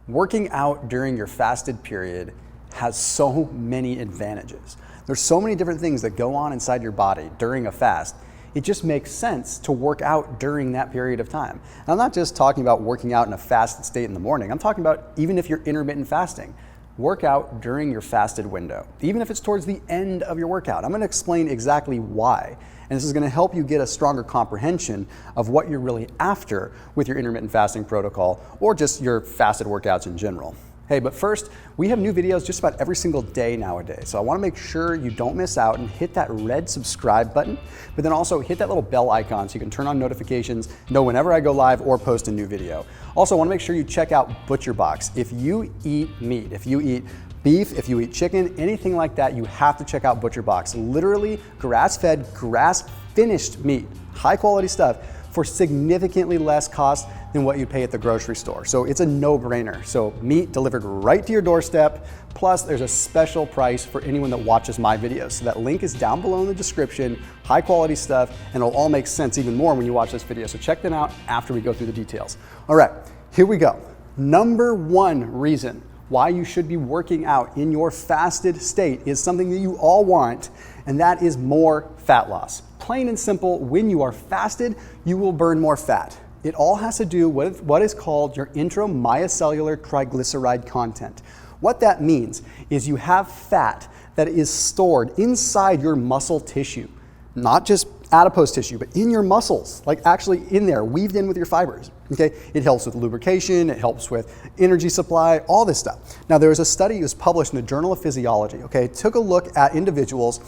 Working out during your fasted period has so many advantages. There's so many different things that go on inside your body during a fast. It just makes sense to work out during that period of time. And I'm not just talking about working out in a fasted state in the morning. I'm talking about even if you're intermittent fasting. Work out during your fasted window, even if it's towards the end of your workout. I'm going to explain exactly why. And this is going to help you get a stronger comprehension of what you're really after with your intermittent fasting protocol or just your fasted workouts in general. Hey, but first, we have new videos just about every single day nowadays. So I want to make sure you don't miss out and hit that red subscribe button, but then also hit that little bell icon so you can turn on notifications, know whenever I go live or post a new video. Also, I want to make sure you check out ButcherBox. If you eat meat, if you eat beef, if you eat chicken, anything like that, you have to check out ButcherBox. Literally grass-fed, grass-finished meat, high quality stuff for significantly less cost than what you pay at the grocery store. So it's a no-brainer. So meat delivered right to your doorstep, plus there's a special price for anyone that watches my videos. So that link is down below in the description, high quality stuff, and it'll all make sense even more when you watch this video. So check them out after we go through the details. All right, here we go. Number one reason why you should be working out in your fasted state is something that you all want, and that is more fat loss. Plain and simple, when you are fasted, you will burn more fat. It all has to do with what is called your intramyocellular triglyceride content. What that means is you have fat that is stored inside your muscle tissue, not just adipose tissue, but in your muscles, like actually in there, weaved in with your fibers. Okay, it helps with lubrication, it helps with energy supply, all this stuff. Now, there was a study that was published in the Journal of Physiology. Okay, it took a look at individuals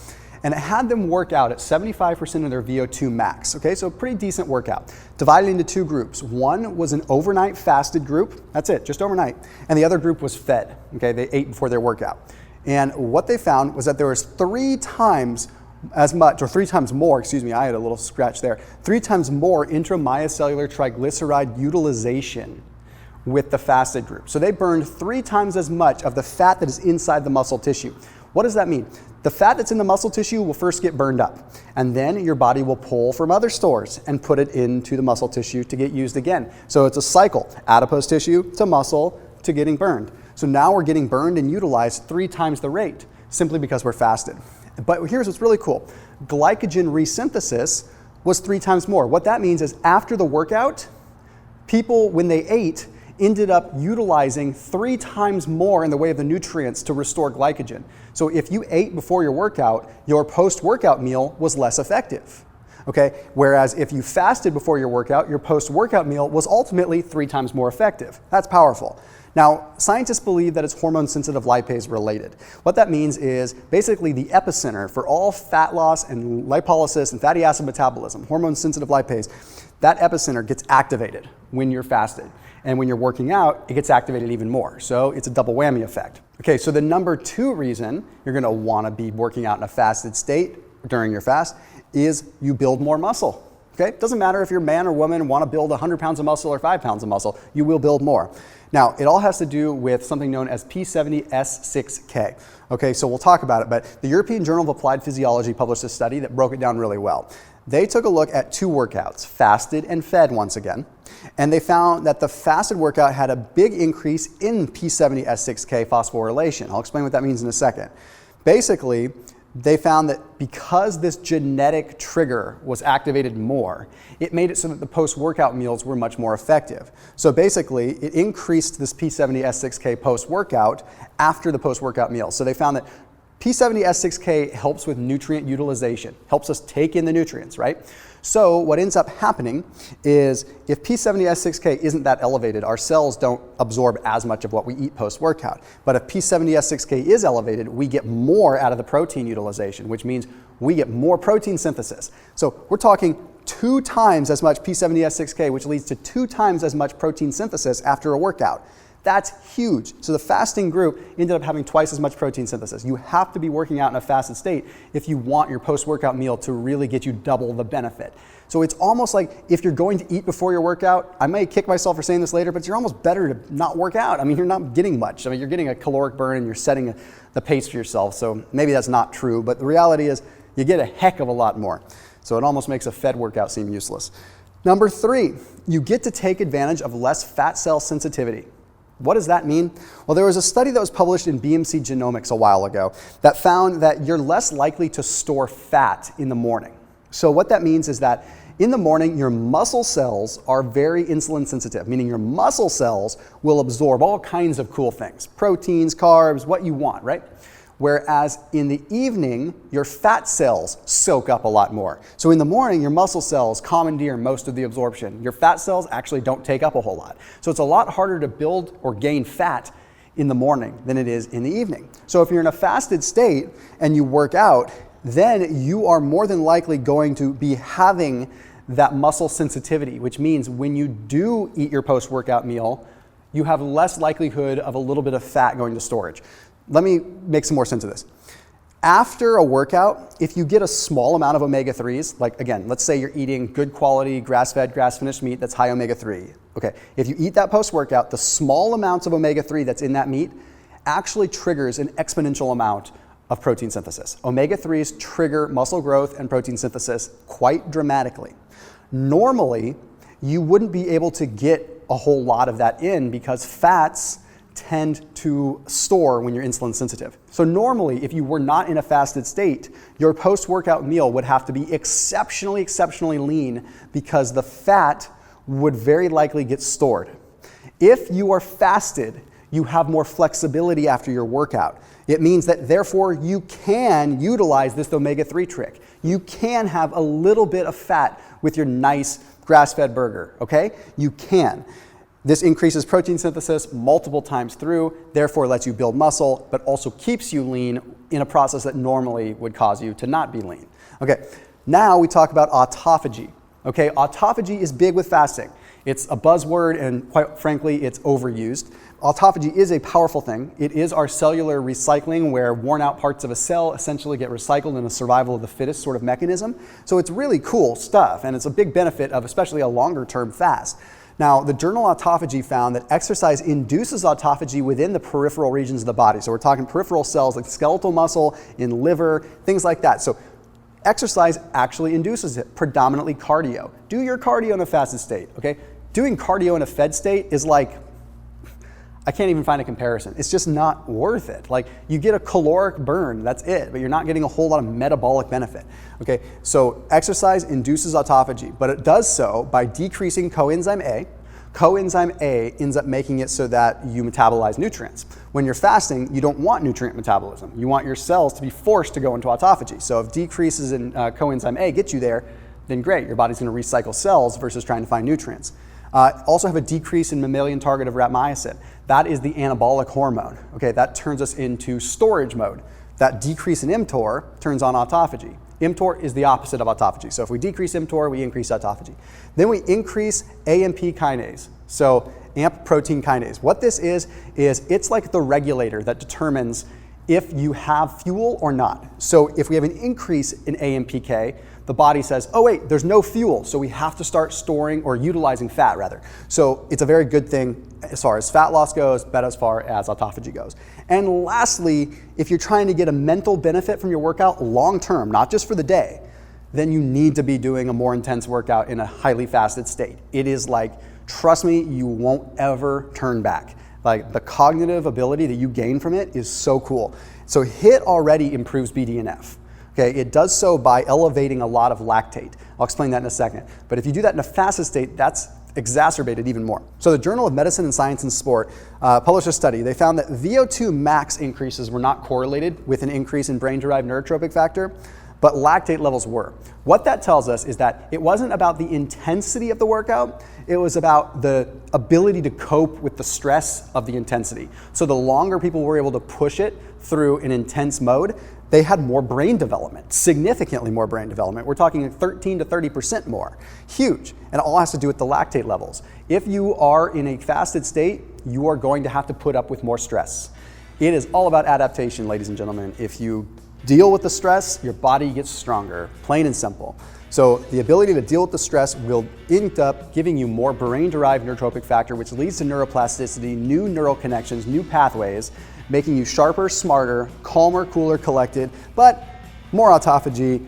and it had them work out at 75% of their VO2 max. Okay, so pretty decent workout. Divided into two groups. One was an overnight fasted group. That's it, just overnight. And the other group was fed. Okay, they ate before their workout. And what they found was that there was 3 times as much, or 3 times more, excuse me, I had a little scratch there, 3 times more intramyocellular triglyceride utilization with the fasted group. So they burned 3 times as much of the fat that is inside the muscle tissue. What does that mean? The fat that's in the muscle tissue will first get burned up, and then your body will pull from other stores and put it into the muscle tissue to get used again. So it's a cycle, adipose tissue to muscle to getting burned. So now we're getting burned and utilized 3 times the rate simply because we're fasted. But here's what's really cool. Glycogen resynthesis was 3 times more. What that means is after the workout, people, when they ate, ended up utilizing 3 times more in the way of the nutrients to restore glycogen. So if you ate before your workout, your post-workout meal was less effective. Okay? Whereas if you fasted before your workout, your post-workout meal was ultimately 3 times more effective. That's powerful. Now, scientists believe that it's hormone-sensitive lipase related. What that means is basically the epicenter for all fat loss and lipolysis and fatty acid metabolism, hormone-sensitive lipase, that epicenter gets activated when you're fasted. And when you're working out, it gets activated even more. So it's a double whammy effect. Okay, so the number 2 reason you're gonna wanna be working out in a fasted state during your fast is you build more muscle. Okay, it doesn't matter if you're man or woman and wanna build 100 pounds of muscle or 5 pounds of muscle, you will build more. Now, it all has to do with something known as P70S6K. Okay, so we'll talk about it, but the European Journal of Applied Physiology published a study that broke it down really well. They took a look at 2 workouts, fasted and fed once again, and they found that the fasted workout had a big increase in P70S6K phosphorylation. I'll explain what that means in a second. Basically, they found that because this genetic trigger was activated more, it made it so that the post-workout meals were much more effective. So basically, it increased this P70S6K post-workout after the post-workout meal. So they found that P70S6K helps with nutrient utilization, helps us take in the nutrients, right? So what ends up happening is if P70S6K isn't that elevated, our cells don't absorb as much of what we eat post-workout. But if P70S6K is elevated, we get more out of the protein utilization, which means we get more protein synthesis. So we're talking 2 times as much P70S6K, which leads to 2 times as much protein synthesis after a workout. That's huge. So the fasting group ended up having twice as much protein synthesis. You have to be working out in a fasted state if you want your post-workout meal to really get you double the benefit. So it's almost like if you're going to eat before your workout, I may kick myself for saying this later, but you're almost better to not work out. I mean, you're not getting much. I mean, you're getting a caloric burn and you're setting the pace for yourself. So maybe that's not true, but the reality is you get a heck of a lot more. So it almost makes a fed workout seem useless. Number 3, you get to take advantage of less fat cell sensitivity. What does that mean? Well, there was a study that was published in BMC Genomics a while ago that found that you're less likely to store fat in the morning. So what that means is that in the morning, your muscle cells are very insulin sensitive, meaning your muscle cells will absorb all kinds of cool things, proteins, carbs, what you want, right? Whereas in the evening, your fat cells soak up a lot more. So in the morning, your muscle cells commandeer most of the absorption. Your fat cells actually don't take up a whole lot. So it's a lot harder to build or gain fat in the morning than it is in the evening. So if you're in a fasted state and you work out, then you are more than likely going to be having that muscle sensitivity, which means when you do eat your post-workout meal, you have less likelihood of a little bit of fat going to storage. Let me make some more sense of this. After a workout, if you get a small amount of omega-3s, like again, let's say you're eating good quality grass-fed, grass-finished meat that's high omega-3. Okay, if you eat that post-workout, the small amounts of omega-3 that's in that meat actually triggers an exponential amount of protein synthesis. Omega-3s trigger muscle growth and protein synthesis quite dramatically. Normally, you wouldn't be able to get a whole lot of that in because fats tend to store when you're insulin sensitive. So normally, if you were not in a fasted state, your post-workout meal would have to be exceptionally lean because the fat would very likely get stored. If you are fasted, you have more flexibility after your workout. It means that therefore you can utilize this omega-3 trick. You can have a little bit of fat with your nice grass-fed burger, okay? You can. This increases protein synthesis multiple times through, therefore lets you build muscle, but also keeps you lean in a process that normally would cause you to not be lean. Okay, now we talk about autophagy. Okay, autophagy is big with fasting. It's a buzzword and quite frankly, it's overused. Autophagy is a powerful thing. It is our cellular recycling where worn out parts of a cell essentially get recycled in a survival of the fittest sort of mechanism. So it's really cool stuff and it's a big benefit of especially a longer term fast. Now, the journal Autophagy found that exercise induces autophagy within the peripheral regions of the body. So we're talking peripheral cells like skeletal muscle, in liver, things like that. So exercise actually induces it, predominantly cardio. Do your cardio in a fasted state, okay? Doing cardio in a fed state is like, I can't even find a comparison. It's just not worth it. Like you get a caloric burn, that's it, but you're not getting a whole lot of metabolic benefit. Okay, so exercise induces autophagy, but it does so by decreasing coenzyme A. Coenzyme A ends up making it so that you metabolize nutrients. When you're fasting, you don't want nutrient metabolism. You want your cells to be forced to go into autophagy. So if decreases in coenzyme A get you there, then great, your body's gonna recycle cells versus trying to find nutrients. Also have a decrease in mammalian target of rapamycin. That is the anabolic hormone. Okay, that turns us into storage mode. That decrease in mTOR turns on autophagy. mTOR is the opposite of autophagy. So if we decrease mTOR, we increase autophagy. Then we increase AMP kinase. So AMP protein kinase. What this is it's like the regulator that determines if you have fuel or not. So if we have an increase in AMPK, the body says, oh wait, there's no fuel, so we have to start storing or utilizing fat rather. So it's a very good thing as far as fat loss goes, but as far as autophagy goes. And lastly, if you're trying to get a mental benefit from your workout long term, not just for the day, then you need to be doing a more intense workout in a highly fasted state. It is like, trust me, you won't ever turn back. Like the cognitive ability that you gain from it is so cool. So HIIT already improves BDNF. Okay, it does so by elevating a lot of lactate. I'll explain that in a second. But if you do that in a fasted state, that's exacerbated even more. So the Journal of Medicine and Science and Sport published a study. They found that VO2 max increases were not correlated with an increase in brain-derived neurotrophic factor, but lactate levels were. What that tells us is that it wasn't about the intensity of the workout, it was about the ability to cope with the stress of the intensity. So the longer people were able to push it through an intense mode, they had more brain development, significantly more brain development. We're talking 13 to 30% more. Huge. And it all has to do with the lactate levels. If you are in a fasted state, you are going to have to put up with more stress. It is all about adaptation, ladies and gentlemen. If you deal with the stress, your body gets stronger, plain and simple. So the ability to deal with the stress will end up giving you more brain-derived neurotrophic factor, which leads to neuroplasticity, new neural connections, new pathways, making you sharper, smarter, calmer, cooler, collected, but more autophagy,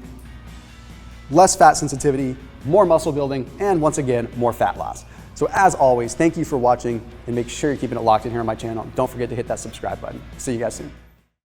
less fat sensitivity, more muscle building, and once again, more fat loss. So as always, thank you for watching, and make sure you're keeping it locked in here on my channel. Don't forget to hit that subscribe button. See you guys soon.